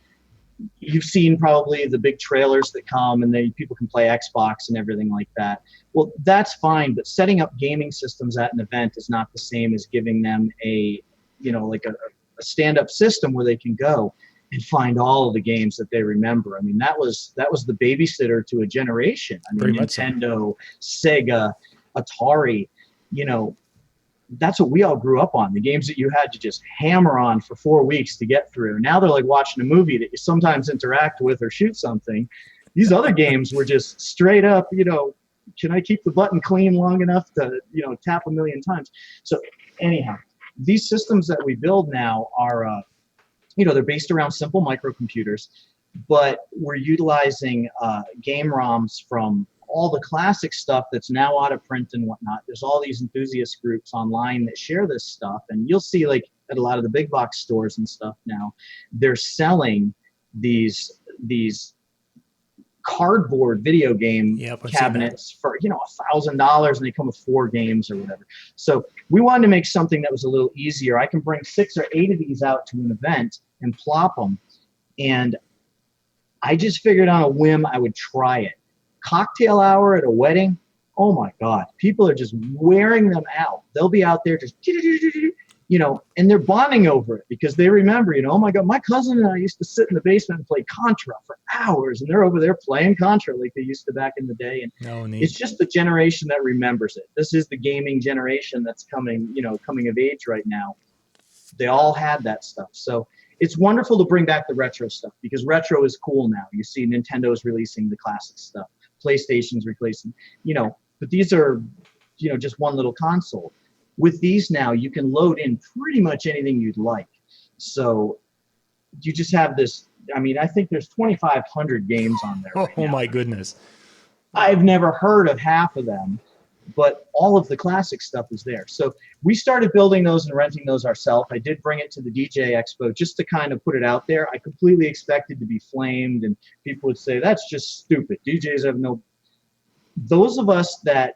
You've seen probably the big trailers that come and people can play Xbox and everything like that. Well, that's fine, but setting up gaming systems at an event is not the same as giving them a, you know, like a stand-up system where they can go and find all of the games that they remember. I mean, that was the babysitter to a generation. I mean, Nintendo, Sega, Atari, you know, that's what we all grew up on. The games that you had to just hammer on for 4 weeks to get through. Now they're like watching a movie that you sometimes interact with or shoot something. These other games were just straight up, you know, can I keep the button clean long enough to, you know, tap a million times? So anyhow, these systems that we build now are, you know, they're based around simple microcomputers, but we're utilizing game ROMs from all the classic stuff that's now out of print and whatnot. There's all these enthusiast groups online that share this stuff, and you'll see like at a lot of the big box stores and stuff now, they're selling these cardboard video game cabinets for, you know, $1,000, and they come with 4 games or whatever. So we wanted to make something that was a little easier. I can bring 6 or 8 of these out to an event and plop them, and I just figured on a whim I would try it. Cocktail hour at a wedding, oh my God, people are just wearing them out. They'll be out there just, you know, and they're bonding over it because they remember, you know, oh my God, my cousin and I used to sit in the basement and play Contra for hours, and they're over there playing Contra like they used to back in the day. And it's just the generation that remembers it. This is the gaming generation that's coming of age right now. They all had that stuff. So it's wonderful to bring back the retro stuff because retro is cool now. You see Nintendo's releasing the classic stuff. PlayStation's replacing, you know, but these are, you know, just one little console. With these now, you can load in pretty much anything you'd like. So you just have this, I mean, I think there's 2,500 games on there. Oh my goodness. I've never heard of half of them, but all of the classic stuff is there. So we started building those and renting those ourselves. I did bring it to the DJ Expo just to kind of put it out there. I completely expected to be flamed, and people would say, that's just stupid. DJs have no... Those of us that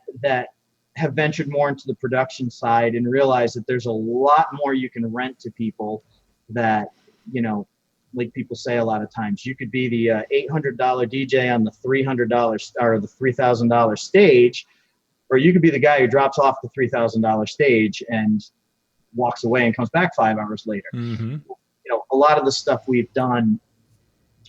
have ventured more into the production side and realize that there's a lot more you can rent to people, that, you know, like people say a lot of times, you could be the $800 DJ on the $300 or the $3,000 stage, or you could be the guy who drops off the $3,000 stage and walks away and comes back 5 hours later. Mm-hmm. You know, a lot of the stuff we've done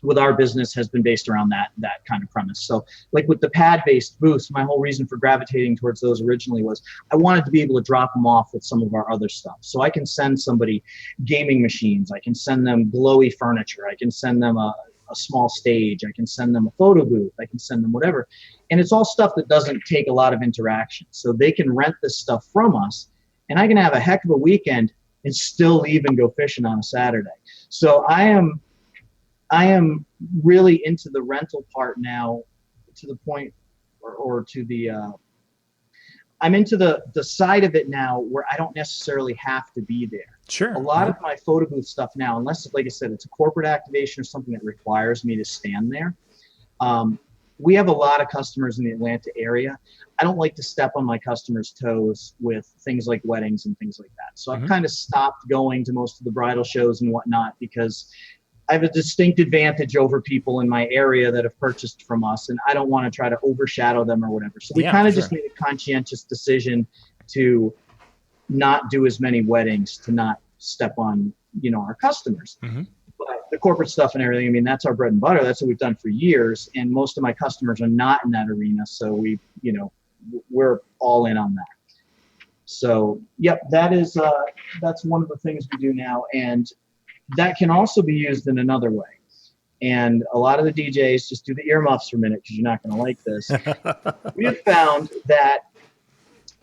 with our business has been based around that kind of premise. So like with the pad-based booths, my whole reason for gravitating towards those originally was I wanted to be able to drop them off with some of our other stuff. So I can send somebody gaming machines, I can send them glowy furniture, I can send them a small stage, I can send them a photo booth, I can send them whatever. And it's all stuff that doesn't take a lot of interaction. So they can rent this stuff from us, and I can have a heck of a weekend and still leave and go fishing on a Saturday. So I am really into the rental part now, to the point, or to the, I'm into the side of it now where I don't necessarily have to be there. Sure. A lot of my photo booth stuff now, unless, like I said, it's a corporate activation or something that requires me to stand there. We have a lot of customers in the Atlanta area. I don't like to step on my customers' toes with things like weddings and things like that. So I've kind of stopped going to most of the bridal shows and whatnot, because I have a distinct advantage over people in my area that have purchased from us, and I don't want to try to overshadow them or whatever. So we kind of just made a conscientious decision to not do as many weddings, to not step on, you know, our customers. But the corporate stuff and everything, I mean, that's our bread and butter. That's what we've done for years. And most of my customers are not in that arena. So we, you know, we're all in on that. So, yep, that is, that's one of the things we do now. And that can also be used in another way. And a lot of the DJs, just do the earmuffs for a minute because you're not going to like this. We have found that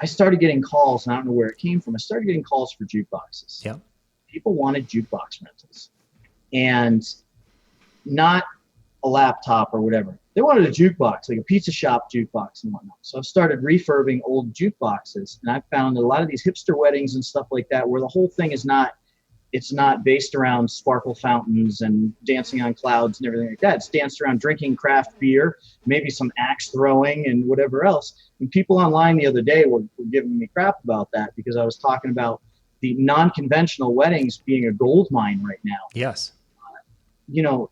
I started getting calls, and I don't know where it came from. I started getting calls for jukeboxes. Yeah. People wanted jukebox rentals, and not a laptop or whatever. They wanted a jukebox, like a pizza shop jukebox and whatnot. So I've started refurbing old jukeboxes, and I've found that a lot of these hipster weddings and stuff like that, where the whole thing is not, it's not based around sparkle fountains and dancing on clouds and everything like that. It's danced around drinking craft beer, maybe some axe throwing and whatever else. And people online the other day were giving me crap about that, because I was talking about the non-conventional weddings being a gold mine right now. Yes. You know,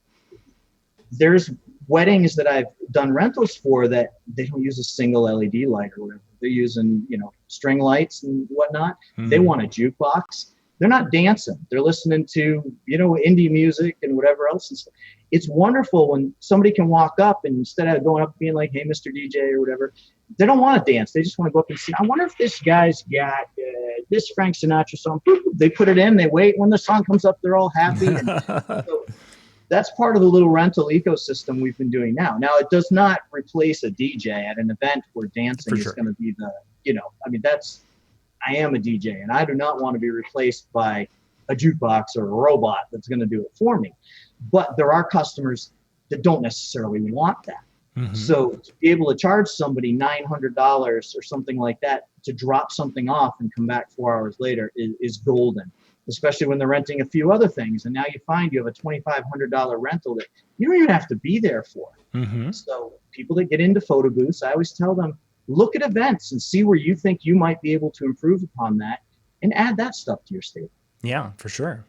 there's weddings that I've done rentals for that they don't use a single LED light or whatever. They're using, you know, string lights and whatnot. They want a jukebox. They're not dancing. They're listening to, you know, indie music and whatever else. And stuff. It's wonderful when somebody can walk up and instead of going up and being like, hey, Mr. DJ or whatever, they don't want to dance. They just want to go up and see. I wonder if this guy's got this Frank Sinatra song. They put it in. They wait. When the song comes up, they're all happy. And so that's part of the little rental ecosystem we've been doing now. Now, it does not replace a DJ at an event where dancing is going to be the, you know, I mean, I am a DJ, and I do not want to be replaced by a jukebox or a robot that's going to do it for me. But there are customers that don't necessarily want that. So to be able to charge somebody $900 or something like that to drop something off and come back 4 hours later is golden, especially when they're renting a few other things. And now you find you have a $2,500 rental that you don't even have to be there for. So people that get into photo booths, I always tell them, look at events and see where you think you might be able to improve upon that and add that stuff to your stable. Yeah, for sure.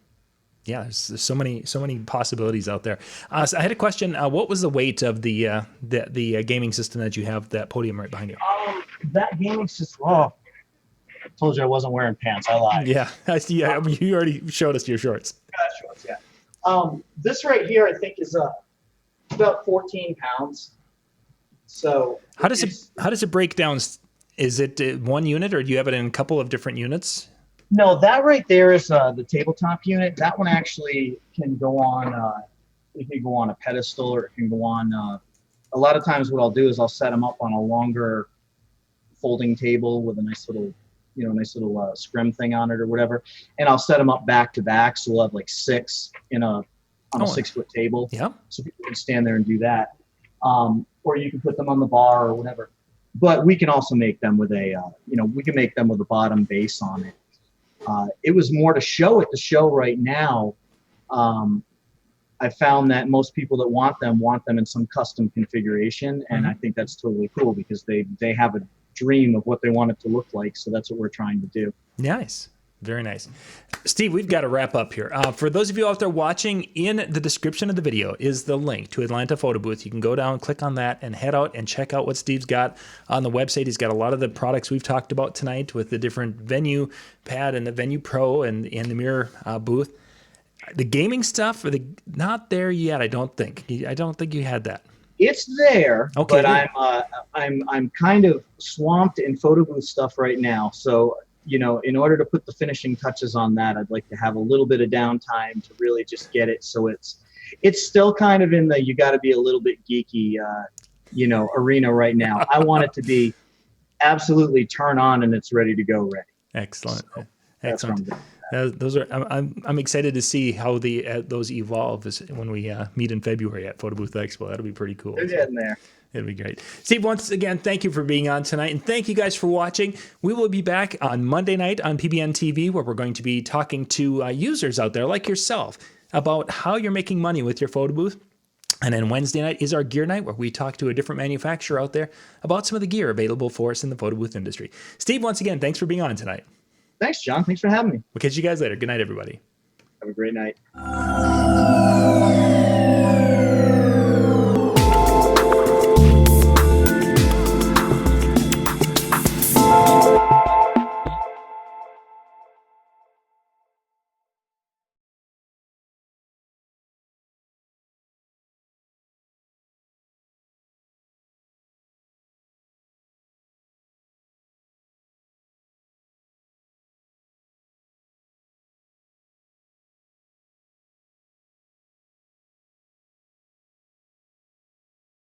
Yeah, there's so many possibilities out there. So I had a question. What was the weight of the gaming system that you have, that podium right behind you? That gaming system, I told you I wasn't wearing pants. I lied. Yeah, I see. You already showed us your shorts. Shorts, yeah. This right here, I think, is about 14 pounds. So how does it break down? Is it one unit, or do you have it in a couple of different units? No, that right there is the tabletop unit. That one actually can go on. It can go on a pedestal, or it can go on. A lot of times, what I'll do is I'll set them up on a longer folding table with a nice little scrim thing on it or whatever, and I'll set them up back to back. So we'll have like 6 on a 6-foot table. Yeah. So people can stand there and do that. Or you can put them on the bar or whatever. but we can also make them with a, we can make them with a bottom base on it. It was more to show at the show right now. I found that most people that want them in some custom configuration, and I think that's totally cool because they have a dream of what they want it to look like. So that's what we're trying to do. Nice. Very nice. Steve, we've got to wrap up here. For those of you out there watching, in the description of the video is the link to Atlanta Photo Booth. You can go down, click on that, and head out and check out what Steve's got on the website. He's got a lot of the products we've talked about tonight with the different Venue Pad and the Venue Pro and the Mirror booth. The gaming stuff, not there yet, I don't think. I don't think you had that. It's there, okay, but I'm kind of swamped in photo booth stuff right now. So, in order to put the finishing touches on that, I'd like to have a little bit of downtime to really just get it. So it's still kind of in the, you got to be a little bit geeky, arena right now. I want it to be absolutely turn on and it's ready to go ready. Excellent. So excellent. Those are. I'm excited to see how those evolve when we meet in February at Photo Booth Expo. That'll be pretty cool. They're getting there. It'll be great. Steve, once again, thank you for being on tonight, and thank you guys for watching. We will be back on Monday night on PBN TV, where we're going to be talking to users out there like yourself about how you're making money with your photo booth. And then Wednesday night is our gear night, where we talk to a different manufacturer out there about some of the gear available for us in the photo booth industry. Steve, once again, thanks for being on tonight. Thanks, John. Thanks for having me. We'll catch you guys later. Good night, everybody. Have a great night.